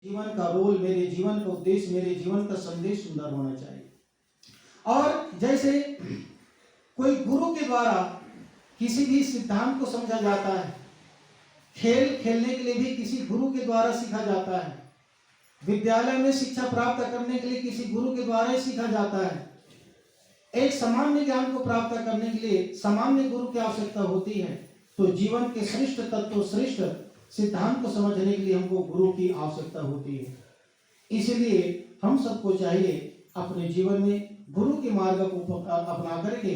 जीवन का रोल, मेरे जीवन का उद्देश्य, मेरे जीवन का संदेश सुंदर होना चाहिए। और जैसे कोई गुरु के द्वारा किसी भी सिद्धांत को समझा जाता है, खेल खेलने के लिए भी किसी गुरु के द्वारा सीखा जाता है, विद्यालय में शिक्षा प्राप्त करने के लिए किसी गुरु के द्वारा ही सीखा जाता है। एक सामान्य ज्ञान को प्राप्त करने के लिए सामान्य गुरु की आवश्यकता होती है। तो जीवन के श्रेष्ठ तत्व, श्रेष्ठ सिद्धांत को समझने के लिए हमको गुरु की आवश्यकता होती है। इसलिए हम सबको चाहिए अपने जीवन में गुरु के मार्ग को अपना करके,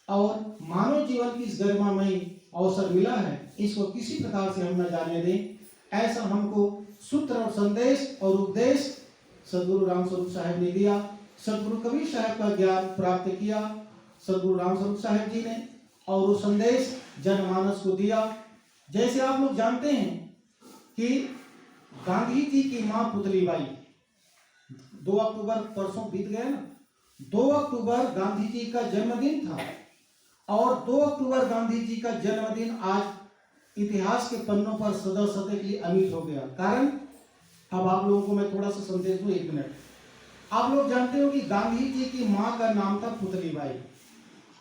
और मानव जीवन की इस गरिमामयी अवसर मिला है, इसको किसी प्रकार से हम न जाने दें। ऐसा हमको सूत्र और संदेश और उपदेश सदगुरु रामस्वरूप साहब ने दिया। सदगुरु कबीर साहब का ज्ञान प्राप्त किया सदगुरु रामस्वरूप साहब जी ने, और वो संदेश जनमानस को दिया। जैसे आप लोग जानते हैं कि गांधी जी की मां पुतलीबाई, 2 अक्टूबर परसों बीत गए ना, 2 अक्टूबर गांधी जी का जन्मदिन था, और 2 अक्टूबर गांधी जी का जन्मदिन आज इतिहास के पन्नों पर सदा सदा के लिए अमिट हो गया। कारण, अब आप लोगों को मैं थोड़ा सा संदेश दूं, 1 मिनट। आप लोग जानते हो कि गांधी जी की मां का नाम था पुतलीबाई,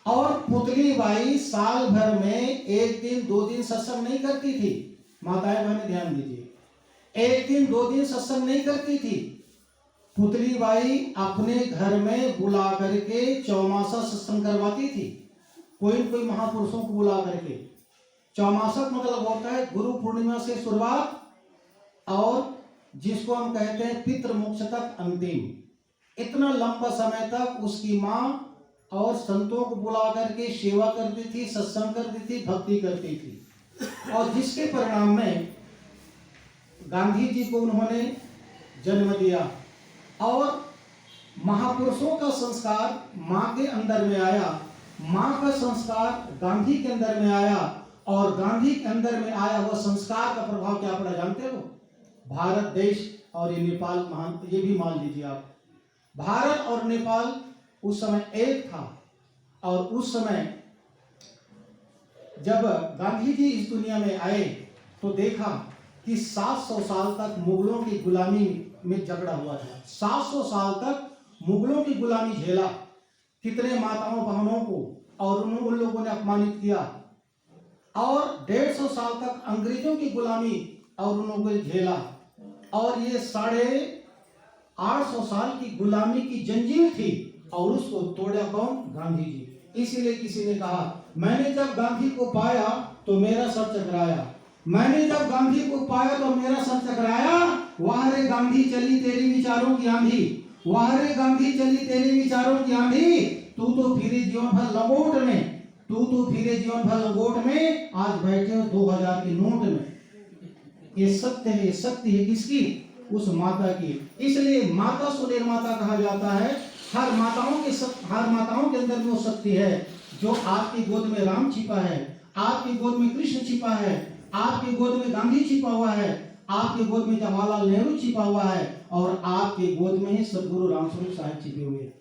और पुतलीबाई साल भर में 1 दिन 2 दिन सत्संग नहीं करती थी। माताएं बहनें ध्यान दीजिए, 1 दिन 2 दिन सत्संग नहीं करती थी। पुतलीबाई अपने घर में बुला करके चौमासा सत्संग करवाती थी, कोई न कोई महापुरुषों को बुला करके। चौमासा मतलब होता है गुरु पूर्णिमा से शुरुआत, और जिसको हम कहते हैं पितृ मोक्ष तक अंतिम। इतना लंबा समय तक उसकी मां और संतों को बुला करके सेवा करती थी, सत्संग करती थी, भक्ति करती थी, और जिसके परिणाम में गांधी जी को उन्होंने जन्म दिया। और महापुरुषों का संस्कार मां के अंदर में आया, मां का संस्कार गांधी के अंदर में आया, और गांधी के अंदर में आया वह संस्कार का प्रभाव क्या पड़ा जानते हो? भारत देश और ये नेपाल महान, ये भी मान लीजिए आप, भारत और नेपाल उस समय एक था। और उस समय जब गांधी जी इस दुनिया में आए तो देखा कि 700 साल तक मुगलों की गुलामी में झगड़ा हुआ था। 700 साल तक मुगलों की गुलामी झेला, कितने माताओं बहनों को, और उन लोगों ने अपमानित किया। और 150 साल तक अंग्रेजों की गुलामी और उन लोगों को झेला, और ये 850 साल की गुलामी की जंजीर थी, और उसको तोड़ा कौन? गांधी जी। इसीलिए किसी ने कहा, मैंने जब गांधी को पाया तो मेरा सर चकराया, मैंने जब गांधी को पाया तो मेरा सर चकराया। वाह रे गांधी चली तेरी विचारों की आंधी, वाह रे गांधी चली तेरी विचारों की आंधी, तू तो फिरे जीवन भर लंगोट में, तू तो फिरे जीवन भर लंगोट में, आज बैठे हो 2000 के नोट में। ये सत्य है, ये शक्ति है किसकी? उस माता की। इसलिए माता सुनिर्माता कहा जाता है। हर माताओं के अंदर वो शक्ति है जो आपकी गोद में राम छिपा है, आपकी गोद में कृष्ण छिपा है, आपकी गोद में गांधी छिपा हुआ है, आपके गोद में जवाहरलाल नेहरू छिपा हुआ है, और आपके गोद में ही सदगुरु रामस्वरूप साहब छिपे हुए हैं।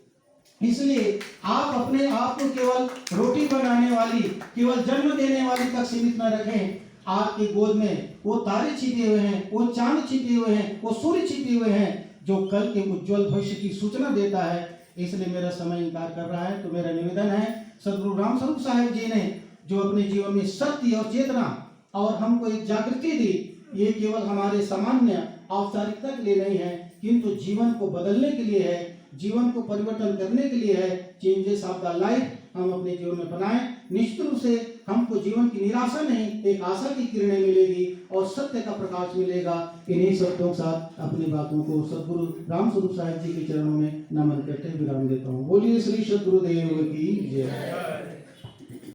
इसलिए आप अपने आप को केवल रोटी बनाने वाली, केवल जन्म देने वाली तक सीमित न रखें। आपकी गोद में वो तारे छिपे हुए हैं, वो चांद छिपे हुए हैं, वो सूर्य छिपे हुए हैं, जो कल के उज्जवल भविष्य की सूचना देता है। इसलिए मेरा समय इंकार कर रहा है, तो मेरा निवेदन है, सदगुरु रामस्वरूप साहब जी ने जो अपने जीवन में सत्य और चेतना और हमको एक जागृति दी, ये केवल हमारे सामान्य औपचारिकता के लिए नहीं है, किंतु जीवन को बदलने के लिए है, जीवन को परिवर्तन करने के लिए है। चेंजेस ऑफ द लाइफ हम अपने जीवन में बनाएं। निश्चित रूप से हमको जीवन की निराशा नहीं, एक आशा की किरणें मिलेगी और सत्य का प्रकाश मिलेगा। इन्हीं शब्दों के साथ अपनी बातों को सदगुरु रामस्वरूप साहब जी के चरणों में नमन करते हुए विराम देता हूँ। बोलिए श्री सदगुरुदेव की जय।